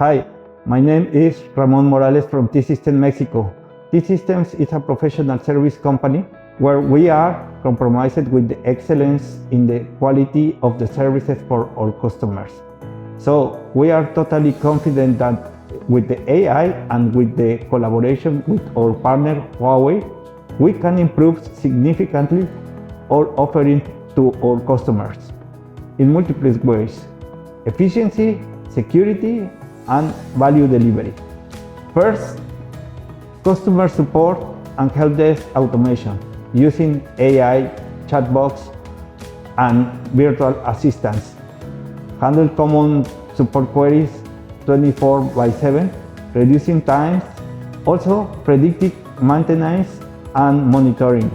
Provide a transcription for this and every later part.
Hi, my name is Ramon Morales from T-Systems Mexico. T-Systems is a professional service company where we are compromised with the excellence in the quality of the services for our customers. So we are totally confident that with the AI and with the collaboration with our partner Huawei, we can improve significantly our offering to our customers in multiple ways: efficiency, security, and value delivery. First, customer support and help desk automation using AI, chatbots, and virtual assistants. Handle common support queries 24/7, reducing times. Also, predictive maintenance and monitoring.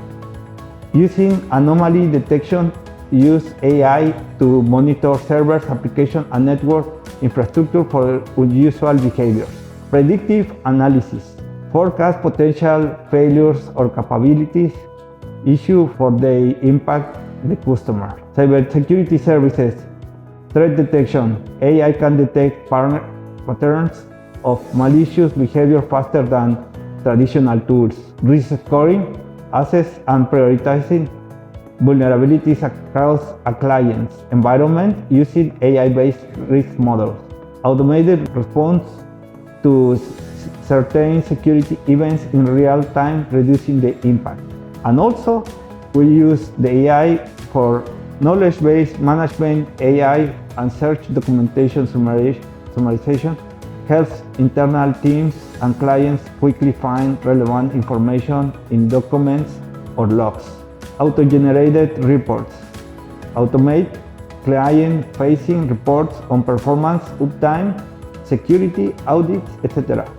Using anomaly detection, use AI to monitor servers, application, and network infrastructure for unusual behaviors. Predictive analysis. Forecast potential failures or capabilities issue for they impact the customer. Cybersecurity services. Threat detection. AI can detect patterns of malicious behavior faster than traditional tools. Risk scoring. Assess and prioritizing vulnerabilities across a client's environment using AI-based risk models. Automated response to certain security events in real time, reducing the impact. And also, we use the AI for knowledge-based management. AI and search documentation summarization helps internal teams and clients quickly find relevant information in documents or logs. Auto-generated reports. Automate client-facing reports on performance, uptime, security, audits, etc.